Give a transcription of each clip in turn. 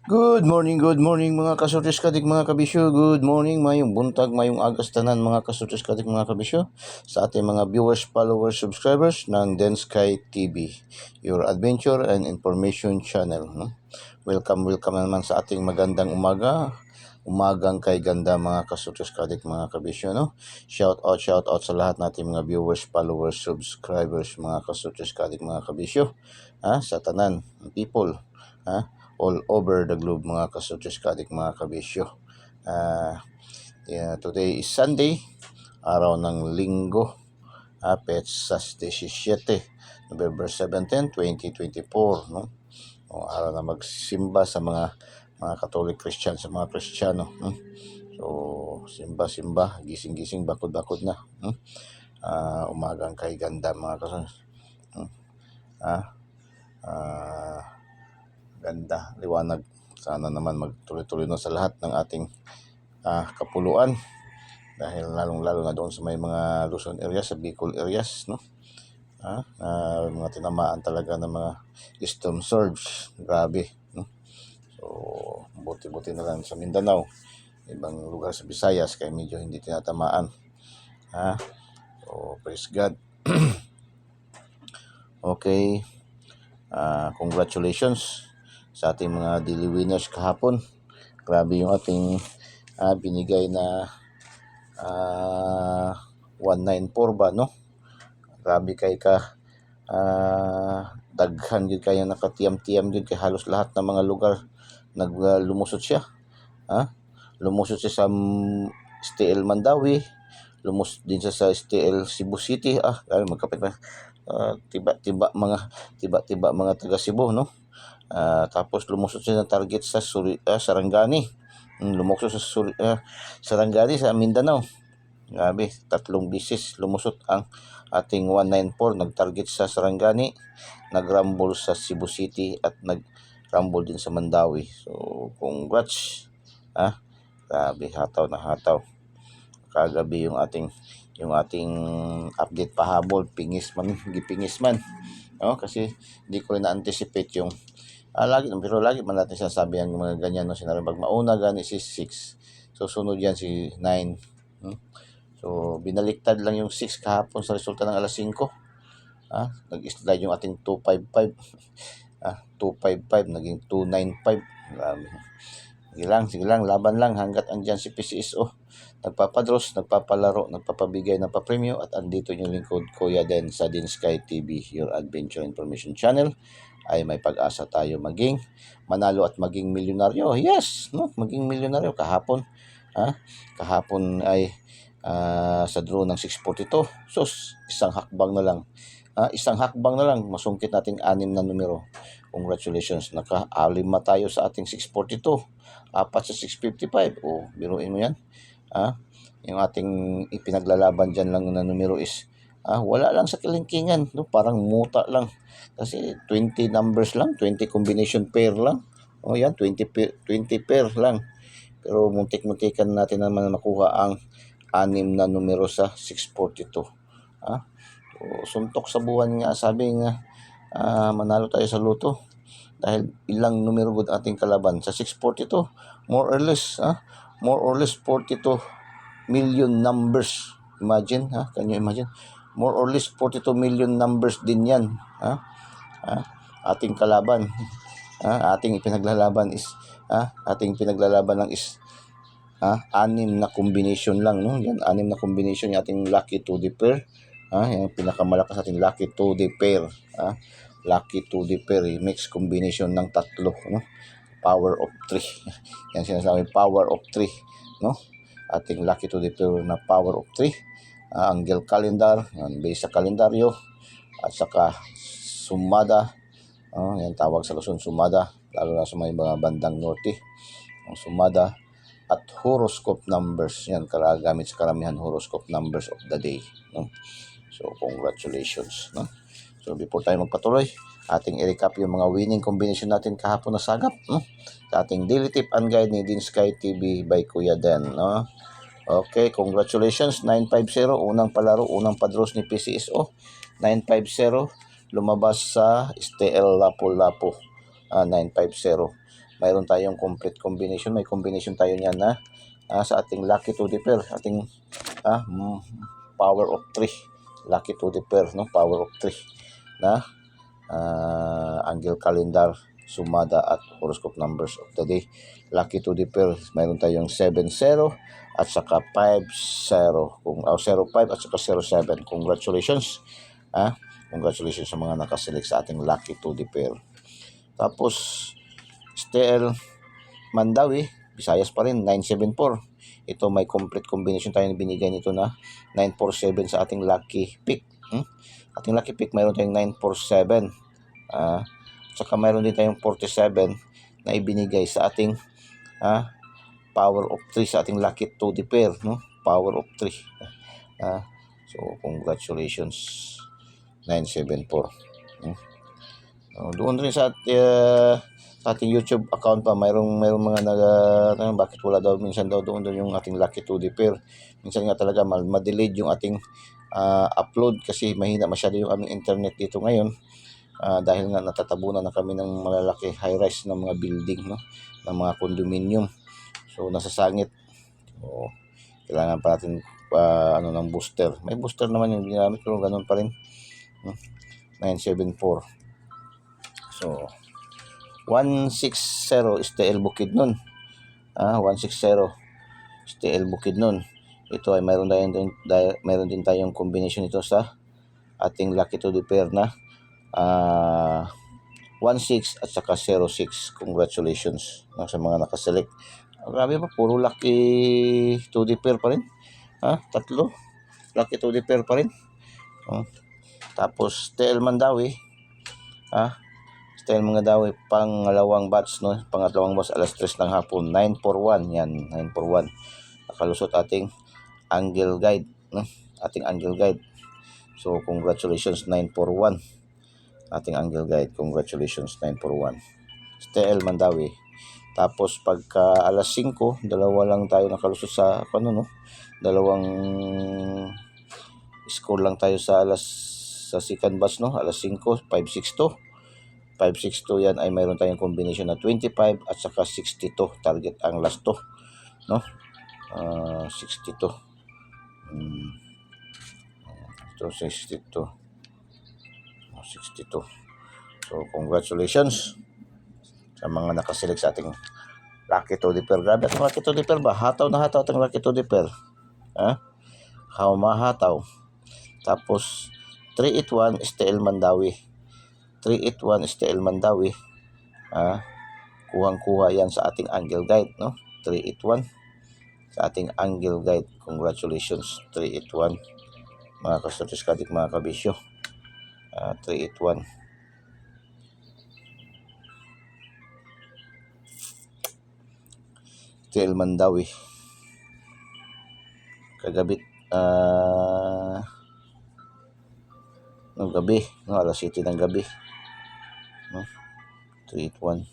Good morning mga kasutis kadik mga kabisyo. Good morning, mayong buntag, mayong agas tanan mga kasutis kadik mga kabisyo. Sa ating mga viewers, followers, subscribers ng Densky TV, your adventure and information channel. No? Welcome naman sa ating magandang umagang kay ganda mga kasutis kadik mga kabisyo. No? Shout out sa lahat nating mga viewers, followers, subscribers mga kasutis kadik mga kabisyo. Sa tanan people. All over the globe mga kasutis kadik mga kabisyo. Today is Sunday, araw ng linggo, Petsas 17, November 17, 2024, no? Araw na magsimba sa mga Catholic Christian, sa mga Kristiyano, no? So, simba, gising, bakod na, no? Umagang kay ganda mga kasutis. Ganda, liwanag. Sana naman magtuloy-tuloy na sa lahat ng ating kapuluan, dahil lalong-lalo na doon sa may mga Luzon areas, sa Bicol areas, no? Mga tinamaan talaga ng mga storm surge, grabe, no? So, buti-buti na lang sa Mindanao, ibang lugar sa Visayas kaya medyo hindi tinatamaan. So, praise God. Okay, congratulations sa ating mga daily winners kahapon. Grabe yung ating binigay na 194 ba, no? Grabe kay ka daghan yun kaya nakatiyam-tiyam yun kay halos lahat ng mga lugar lumusot siya. Lumusot siya sa STL Mandawi, lumusot din siya sa STL Cebu City. Magkapit pa. Tiba-tiba mga taga Cebu, no? Tapos lumusot siya ng target sa Sarangani. Lumusot sa Sarangani sa Mindanao. Grabe, 3 bisis lumusot ang ating 194. Nag-target sa Sarangani, nag-rumble sa Cebu City at nag-rumble din sa Mandawi. So, congrats. Grabe, hataw na hataw. Kagabi yung ating update pahabol, pingis man. Kasi hindi ko rin na-anticipate yung lagi man natin sinasabi ang mga ganyan, no? Sinabi pag mauna gani si 6, so sunod yan si 9. So binaliktad lang yung 6 kahapon sa resulta ng alas 5. Nag-slide yung ating 255. 255 naging 295. Sige lang, laban lang hanggat andyan si PCSO. Nagpapadros, nagpapalaro, nagpapabigay ng papremyo, at andito yung lingkod Kuya Den sa Densky TV, your adventure information channel. Ay may pag-asa tayo maging manalo at maging milyonaryo. Yes, no? Maging milyonaryo kahapon. Kahapon ay sa draw ng 642. Sus, isang hakbang na lang masungkit nating 6 na numero. Congratulations, naka-5 tayo sa ating 642, 4 sa 655. Biruin mo yan. Yung ating ipinaglalaban dyan lang na numero is wala lang sa kalingkingan, no? Parang muta lang kasi 20 numbers lang, 20 combination pair lang. Yan, 20 pair lang, pero muntik-muntikan natin naman makuha ang 6 na numero sa 642. So, suntok sa buwan nga, sabi nga manalo tayo sa loto dahil ilang numero good ating kalaban sa 642, more or less 42 million numbers. Imagine, can you imagine? More or less 42 million numbers din yan. Ating kalaban. Ating pinaglalaban lang is 6 na combination lang, no? Yan, 6 na combination yung ating lucky 2D pair. Yung pinakamalakas ating lucky 2D pair. Lucky 2D pair, mix combination ng 3, no? Power of 3. Yan sinasabi, power of 3, no? Ating lucky 2D pair na power of 3. Angle calendar, yan, base sa kalendaryo, at saka sumada. Yan tawag sa Luzon, sumada, lalo na sa may mga bandang norte. Ang sumada at horoscope numbers, yan gamit sa karamihan, horoscope numbers of the day, no? So congratulations, no? So before tayo magpatuloy, ating i-recap yung mga winning combination natin kahapon na sagap, no? Sa ating daily tip and guide ni Densky TV by Kuya Den, no? Okay, congratulations. 950, unang palaro, unang padros ni PCSO. 950 lumabas sa STL Lapu-Lapu. 950. mayroon tayong complete combination. May combination tayo niyan na sa ating lucky to the pair, ating power of 3, lucky to the pair, no? Power of 3 na angle calendar, sumada at horoscope numbers of the day. Lucky to the pair, mayroon tayong 7-0 at saka 5-0, 05 at saka 07. Congratulations. Congratulations sa mga nakaselect sa ating lucky to the pair. Tapos STL Mandawi, Visayas pa rin, 974. Ito may complete combination tayo na binigay nito na 947 sa ating lucky pick. Ating lucky pick mayroon tayong 947. Saka mayroon din tayong 47 na ibinigay sa ating power of 3 sa ating lucky to the pair, no? Power of 3. So congratulations 974. Doon rin sa ating YouTube account pa, mayroong mga bakit wala daw minsan daw doon yung ating lucky to the pair. Minsan nga talaga ma-delete yung ating upload kasi mahina masyado yung aming internet dito ngayon, dahil nga natatabunan na kami ng malalaki high-rise na mga building, no, ng mga condominium. So nasasangit. So kailangan pa natin ng booster. May booster naman yung ginamit pero ganun pa rin. 974. So 160 STL Bukidnon. 160 STL Bukidnon. Ito ay mayroon din tayong combination ito sa ating lucky to the pair na 16 at saka 06. Congratulations sa mga nakaselect. Grabe pa, puro lucky to the pair pa rin. Tatlo lucky to the pair pa rin. Tapos STL Mandawi, STL Mandawi, pangalawang batch, no? Pangatlawang batch, alas 3 ng hapon, 941. Yan, 941. Nakalusot ating angle guide, no? Ating angle guide. So congratulations 941. Ating angle guide, congratulations 941. STL Mandawi. Tapos pagka alas 5, dalawa lang tayo nakalusot sa dalawang score lang tayo sa second batch, no? Alas 5, 562. 562 yan ay mayroon tayong combination na 25 at saka 62. Target ang last 2, no? 62. Ito 62. 62. So congratulations sa mga nakaselect sa ating lucky to the pair. Grabe ang lucky to the pair ba? Hataw na hataw ang lucky to the pair. Mahataw. Tapos 381 STL Mandawi. 381 STL Mandawi. Kuhang-kuha yan sa ating angle guide, no? 381 sa ating angle guide. Congratulations 381. Mga kastatistic, mga kabisyo. 381. STL Mandawi. Kagabit ng gabi, no? Alas 7 ng gabi, no? 381.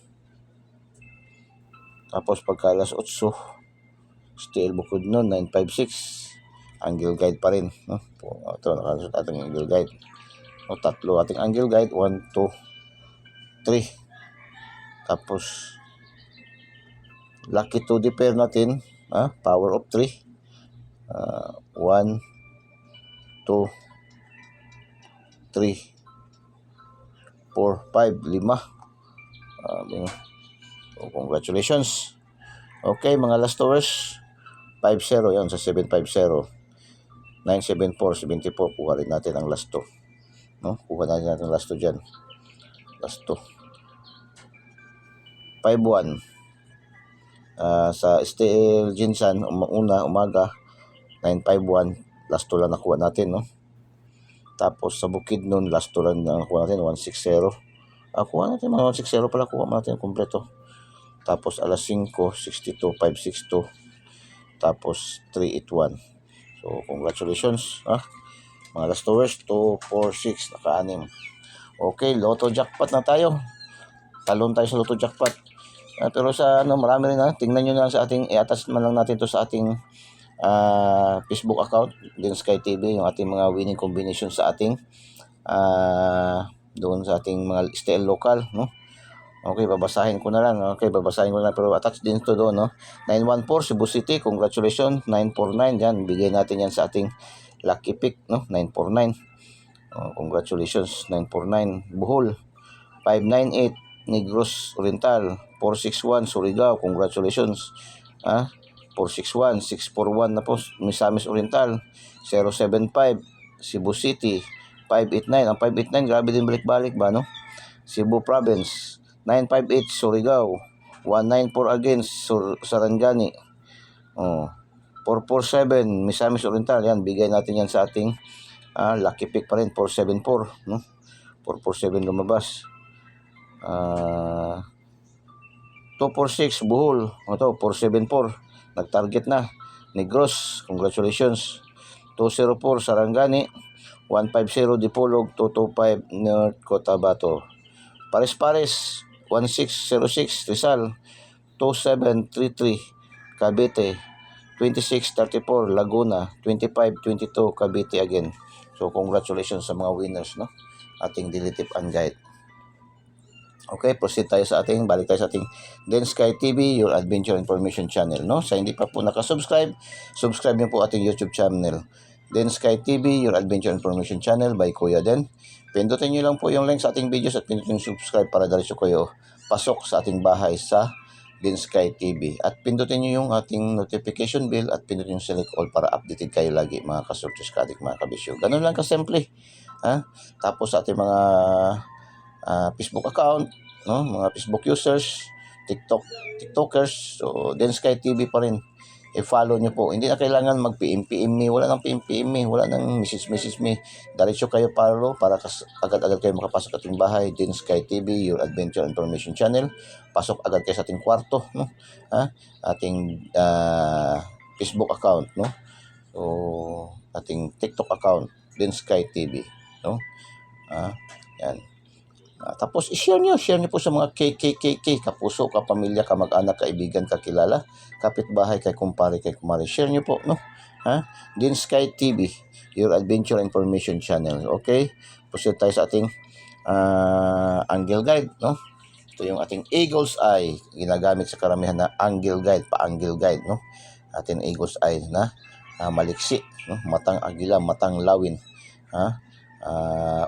Tapos pagka alas 8, STL Bukidnon 956. Angle guide pa rin, no? Ito, nakalusot ating angle guide. O, tatlo ating angle guide, 1, 2, 3. Tapos lucky to the pair natin, power of 3. 1, 2, 3, 4, 5, 5. So congratulations. Okay, mga last hours, 50 yon sa 750. 974, 74, kuha rin natin ang last 2, no? Kuha natin ang last 2 dyan. Last 2. 51. Sa STL Jinsan, umaga, 951, last 2 lang nakuha natin, no? Tapos sa Bukidnon, last 2 lang nakuha natin, 160. Kuha natin mga 160 pala, kuha natin kompleto. Tapos alas 5, 62, 562. Tapos 381. So congratulations, mga last hours, 2, 4, 6, naka-6. Okay, Lotto jackpot na tayo. Talon tayo sa Lotto jackpot. Pero sa marami rin, tingnan nyo na sa ating, i-attach man lang natin to sa ating Facebook account, din Sky TV, yung ating mga winning combination sa ating doon sa ating mga STL local, no? Okay, babasahin ko na lang. Okay, babasahin ko na lang. Pero attach din to doon, no? 914, Cebu City. Congratulations. 949, yan. Bigay natin yan sa ating lucky pick, no? 949. Congratulations. 949. Bohol. 598, Negros Oriental. 461, Surigao. Congratulations. 461, 641 na po, Misamis Oriental. 075, Cebu City. 589, ang 589, grabe din balik-balik ba, no? Cebu Province. 958, Surigao. 194 against Sarangani. 447, Misamis Oriental. Yan, bigay natin yan sa ating lucky pick pa rin. 474, no? 447 lumabas. 246, Bohol. Ito, 474. Nag-target na. Negros, congratulations. 204, Sarangani. 150, Dipolog. 225, North Cotabato. Pares-pares, 1606, Rizal. 2733, Cavite. 2634, Laguna. 2522, Cavite again. So, congratulations sa mga winners, no? Ating daily tip and guide. Okay, proceed tayo sa ating, balik tayo sa ating Den Sky TV, your adventure information channel, no? Sa hindi pa po nakasubscribe, subscribe niyo po ating YouTube channel, Den Sky TV, your adventure information channel by Kuya Den. Pindutin niyo lang po yung link sa ating videos at pindutin yung subscribe para diretso kayo pasok sa ating bahay sa Den Sky TV. At pindutin niyo yung ating notification bell at pindutin yung select all para updated kayo lagi, mga kasurtos kadik, mga kabisyo. Ganun lang kasimple. Tapos sa ating mga Facebook account, no? Mga Facebook users, TikTokers, so Den Sky TV pa rin. I-follow nyo po. Hindi na kailangan mag-PM me. Wala nang PM me. Wala nang message me. Diretso kayo follow para agad-agad kayo makapasok sa ating bahay. Den Sky TV, your adventure information channel. Pasok agad kayo sa ating kwarto, no? Ating Facebook account, no? So, ating TikTok account, Den Sky TV, no? Yan. Tapos i-share nyo po sa mga KKKK, kapuso, kapamilya, kamag-anak, kaibigan, kakilala, kapitbahay, kay kumpare, kay kumare. Share nyo po, no? Den Sky TV, your adventure information channel. Okay? Proceed tayo sa ating angle guide, no? Ito yung ating Eagle's Eye, ginagamit sa karamihan na angle guide, pa-angle guide, no? Ating Eagle's Eye na maliksi, no? Matang agila, matang lawin,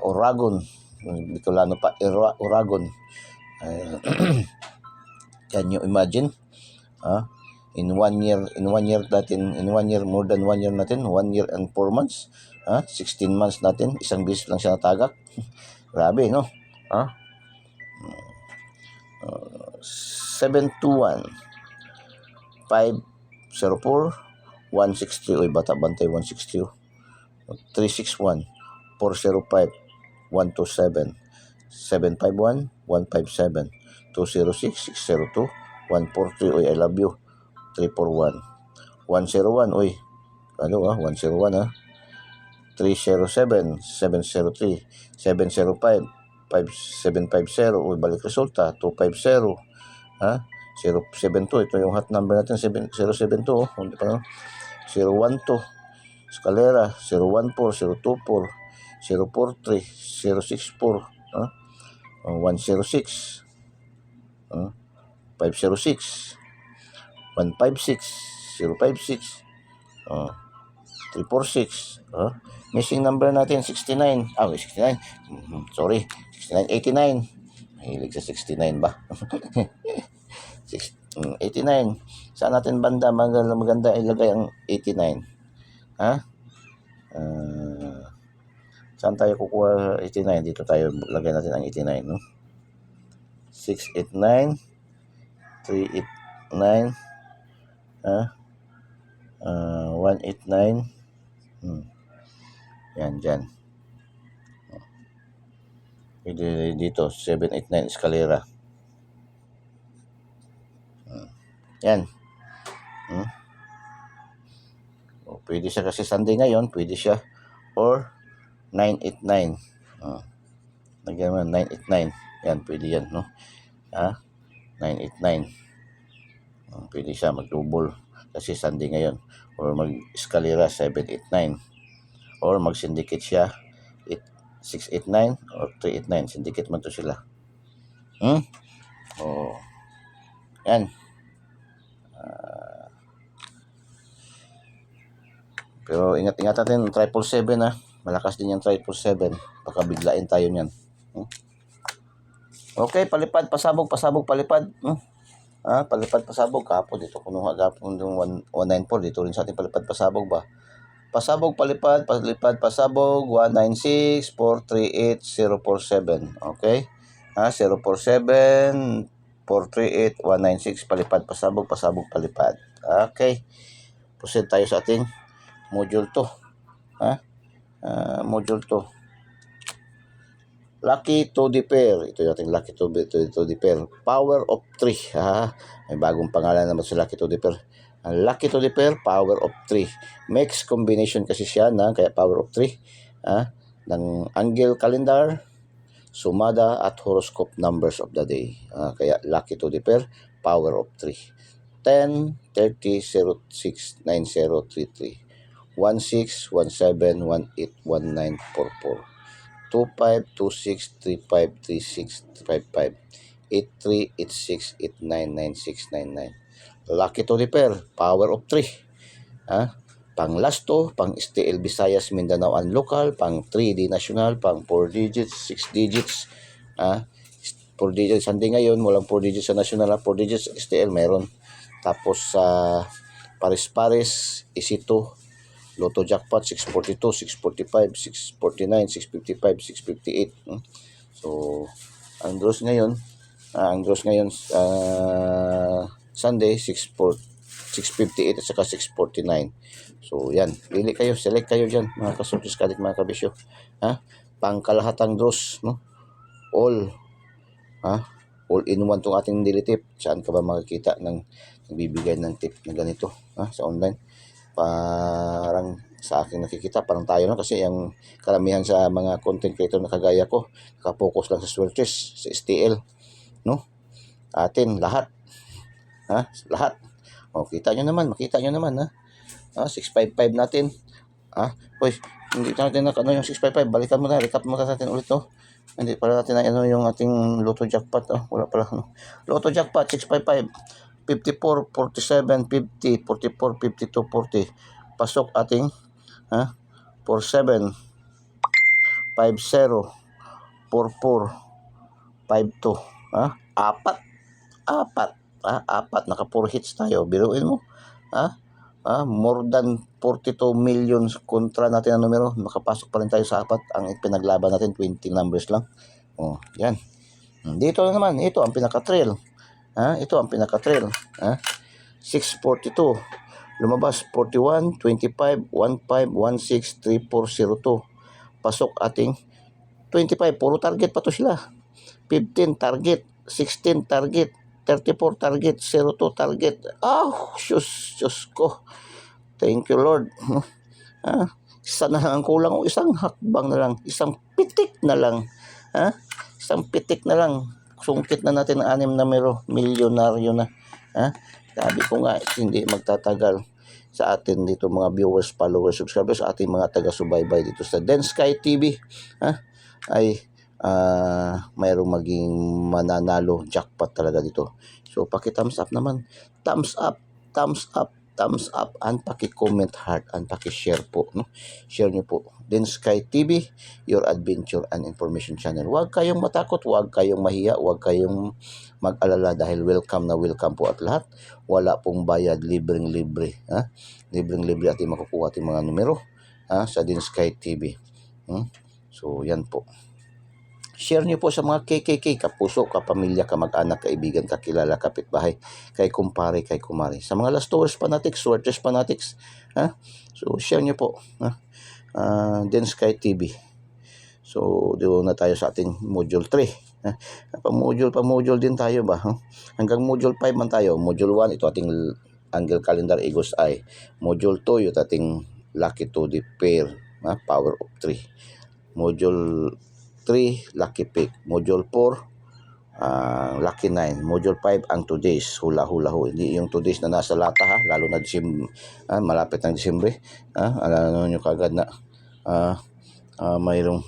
Oragon, Bicolano pa, Oragon. Can you imagine? In one year natin, more than 1 year natin, 1 year and 4 months, 16 months natin, isang beses lang siya natagak. Grabe, no? 721 504 160, oy, bata bantay, 160. 361 405 127 751 157 206 602 143, oy, I love you. 341 101, oy, 101, 307 703 705 5750, oy, balik resulta 250, 072, ito yung hot number natin, 072, hindi pa, 012 Escalera, 014 024 043 064, 106, 506 156 056, 346, missing number natin 69, 69, sorry, 69, 89, mahilig sa 69 ba? 89, saan natin banda maganda ilagay ang 89? Saan tayo kukuha 89? Dito tayo lagay natin ang 89, no? 689 389, 189, yan dyan. Pwede dito 789 Escalera, yan. Pwede siya kasi Sunday ngayon, pwede siya, or 989, lagyan mo 989, yan, pwede yan, no? 989, pwede siya mag-double kasi Sunday ngayon, or mag-Escalera 789, or mag-syndicate siya 689 or 389, syndicate man to sila. Oh, yan. Pero ingat-ingat natin, 777 ha. Malakas din yung 777. Baka biglain tayo niyan. Okay, palipad, pasabog, palipad. Palipad, pasabog. Kapon, dito kunuha kapon yung 194. Dito rin sa ating palipad, pasabog ba? Pasabog, palipad, pasabog, 196-438-047. Okay? 047 438-196, palipad, pasabog, palipad. Okay. Proceed tayo sa ating module 2. Module 2. Lucky to the pair. Ito yung ating lucky to the pair. Power of 3. May bagong pangalan naman sa lucky to the pair. Ang lucky to the pair, power of 3. Mix combination kasi siya kaya power of 3. Ng angle calendar, sumada at horoscope numbers of the day. Kaya lucky to the pair, power of 3. 10, 30, 06, 90, 33. 16, 17, 18, 19, 44. 25, 26, 35, 36, 55. 83, 86, 89, 96, 99. Lucky to the pair, power of 3. Pang Lasto, pang STL Visayas, Mindanao and local, pang 3D national, pang 4 digits, 6 digits. 4 digits, hindi ngayon, walang 4 digits sa national, 4 digits STL meron. Tapos sa pares-pares, isito, Lotto Jackpot, 642, 645, 649, 655, 658. So, ang draws ngayon, Sunday, 658 at saka 649. So, yan. Pili kayo, select kayo dyan, mga kasurtis, kalit mga kabisyo. Pangkalahatang draws, no? All in one tong ating daily tip. Saan ka ba makikita ng nagbibigay ng tip na ganito sa online? Parang sa akin nakikita, parang tayo lang kasi yung karamihan sa mga content creator na kagaya ko, nakapokus lang sa swelters, sa STL, no? Atin, lahat. Lahat. Makita nyo naman, 655 natin. Hoy, hindi natin yung 655, balikan mo na, recap mo natin ulit, no? Hindi pala natin yung ating Lotto Jackpot, wala pala, no? Lotto Jackpot, 655. 54, 47, 50, 44, 52, 40. Pasok ating 47, 50, 44, 52. Apat. Naka 4 hits tayo. Biruin mo. More than 42 million kontra natin ang numero. Makapasok pa rin tayo sa apat. Ang pinaglaban natin, 20 numbers lang. Yan. Dito na naman. Ito ang pinaka-trail. Ito ang pinaka-trail. 642. Lumabas 41, 25, 15, 16, 3402. Pasok ating 25. Puro target pa to sila. 15 target, 16 target, 34 target, 02 target. Diyos ko. Thank you, Lord. Isa na lang ang kulang, isang hakbang na lang, isang pitik na lang. Isang pitik na lang. Sungkit na natin ang 6 na milyonaryo na. Sabi ko nga, hindi magtatagal sa atin dito mga viewers, followers, subscribers, sa ating mga taga-subaybay dito sa Den Sky TV. Ay mayroong maging mananalo jackpot talaga dito. So paki-thumbs up naman. Thumbs up, and paki-comment heart and paki-share po, no? Share niyo po. Den Sky TV, your adventure and information channel. Huwag kayong matakot, huwag kayong mahiya, huwag kayong mag-alala dahil welcome po at lahat. Wala pong bayad, libreng-libre. Libreng-libre ating makukuha ating mga numero sa Den Sky TV. So yan po. Share niyo po sa mga KKK, kapuso, kapamilya, kamag-anak, kaibigan, kakilala, kapitbahay, kay kumpare, kay kumari. Sa mga lastowers fanatics, swerters fanatics, so share niyo po. Den Sky TV. So doon na tayo sa ating module 3. Pa-module din tayo ba? Hanggang module 5 man tayo. Module 1, ito ating angle calendar, Eagle's Eye. Module 2, ito ating lucky to the pair, power of 3. Module 3, lucky pick. Module 4, lucky 9. Module 5, ang 2 days. Hula-hula ho. Hindi yung 2 days na nasa lata, lalo na malapit ng Disyembre. Alam nyo kagad na mayroong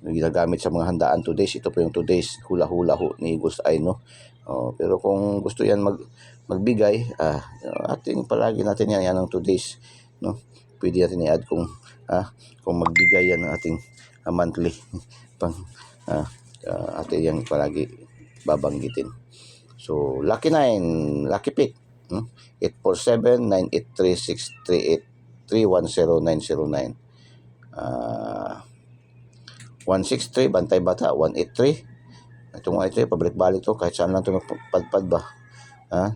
ginagamit sa mga handaan 2 days. Ito po yung 2 days hula-hula ho ni Eagles Eye, no. Pero kung gusto yan magbigay, ating palagi natin yan ng 2 days, no. Pwede natin i-add kung magbigay yan ng ating monthly pang ating yan palagi babanggitin. So lucky 9, lucky pick, 847 983 638 163 Bantay Bata 183. Itong 183 pabalik-balik to kahit saan lang ito padpad ba.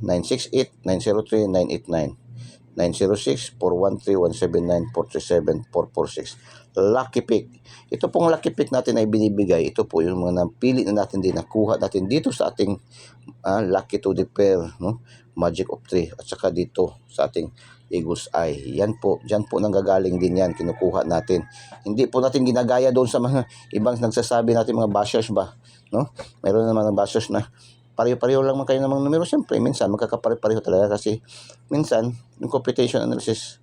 968 903 989 906 413 179 437 446. Lucky pick. Ito pong lucky pick natin ay binibigay. Ito po yung mga napili na natin din, nakuha natin dito sa ating lucky to the pair, no? Magic of 3 at saka dito sa ating Eagles Eye. Yan po, diyan po nanggagaling din yan, kinukuha natin. Hindi po natin ginagaya doon sa mga ibang nagsasabi natin mga bashers ba, no? Meron naman ng bashers na pareho-pareho lang man kayo ng mga numero. Siyempre, minsan magkakapare-pareho talaga kasi minsan yung computation analysis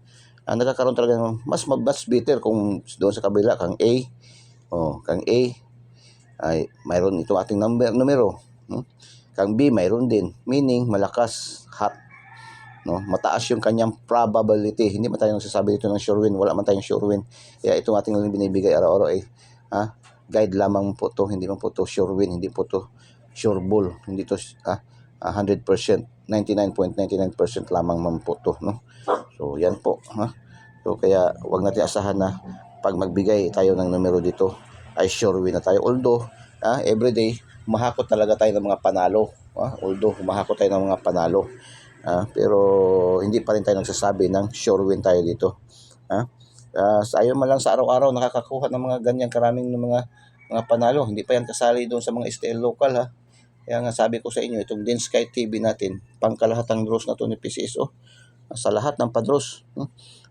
nagkakaroon talaga ng mas better kung doon sa kabila kang A, kang A ay mayroon itong ating numero, no? Kang B mayroon din, meaning malakas, hot, no? Mataas yung kanyang probability. Hindi man tayo nagsasabi dito ng sure win, wala man tayong sure win. Kaya itong ating binibigay araw-araw ay guide lamang po to, hindi man po to sure win, hindi po to sure bull, hindi to 100%, 99.99% lamang man po to, no? So yan po, so kaya wag natin asahan na pag magbigay tayo ng numero dito ay sure win na tayo. Although everyday humahakot talaga tayo ng mga panalo, pero hindi pa rin tayo nagsasabi ng sure win tayo dito. Tayo man lang sa araw-araw nakakakuha ng mga ganyan karaming ng mga panalo. Hindi pa yan kasali doon sa mga STL local, Kaya nga sabi ko sa inyo, itong Din Sky TV natin, pangkalahatang draws na to ni PCSO. Sa lahat ng padros,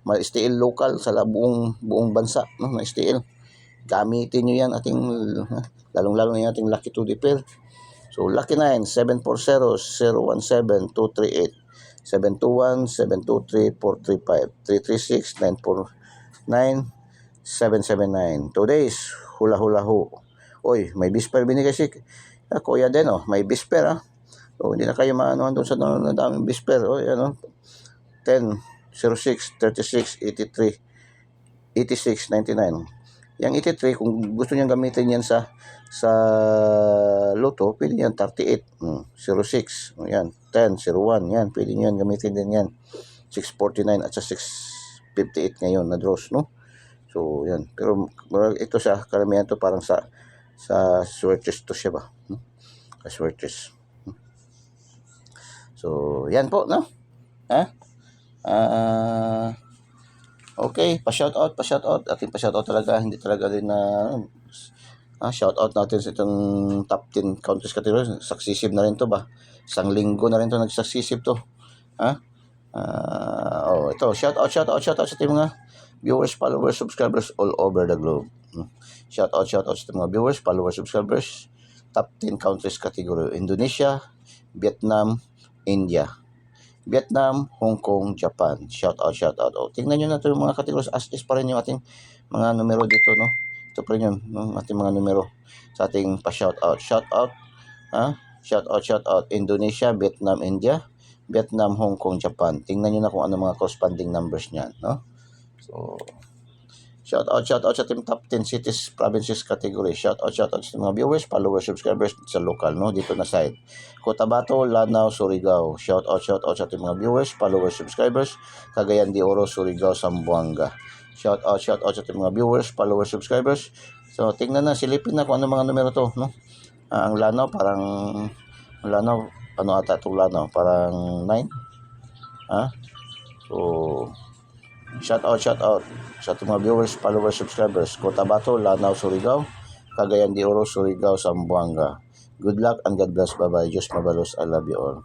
may STL local sa buong bansa, no, na STL. Gamitin nyo yan ating, lalong-lalo na yung ating lucky to the pair. So lucky 9, 740 017 238 721 723 435 336 949 779. 2 days hula-hula ho. Oy, may bisper binigay si Kuya din, may bisper, So hindi na kayo maanohan doon sa daming bisper. Yan 10, 06, 36, 83, 86, 99. Yang 83, kung gusto niyo gamitin yan sa loto, pwede yan 38, 06, yan, 10, 01, yan, pwede niyo yan gamitin din yan. 649 at sa 658 ngayon na draws, no? So, yan. Pero ito siya, karamihan to parang sa switches to siya ba? Switches. So, yan po, no? Okay, pa-shoutout. Ating pa-shoutout talaga. Hindi talaga din na shoutout natin sa itong top 10 countries category. Successive na rin to ba? Isang linggo na rin to nag-successive to. Ito, shoutout sa ating mga viewers, followers, subscribers all over the globe. Shoutout sa ating mga viewers, followers, subscribers. Top 10 countries category. Indonesia, Vietnam, India, Vietnam, Hong Kong, Japan. Shoutout. Tingnan nyo na ito yung mga categories. As is pa rin yung ating mga numero dito, no? Ito pa rin yung ating mga numero sa ating pa-shoutout. Shoutout. Indonesia, Vietnam, India, Vietnam, Hong Kong, Japan. Tingnan nyo na kung ano mga corresponding numbers niyan, no? So, shoutout sa ating top 10 cities, provinces category. Shoutout sa mga viewers, followers, subscribers sa local, no? Dito na side. Cotabato, Lanao, Surigao. Shoutout sa ating mga viewers, followers, subscribers. Cagayan de Oro, Surigao, Zamboanga. Shoutout sa ating mga viewers, followers, subscribers. So, tingnan na, silipin na kung ano mga numero to, no? Ang Lanao, ano ata itong Lanao? Parang 9? So, shoutout sa ating mga viewers, followers, subscribers. Cotabato, Lanao, Surigao, Cagayan de Oro, Surigao, Zamboanga. Good luck and God bless. Bye-bye. Diyos mabalos. I love you all.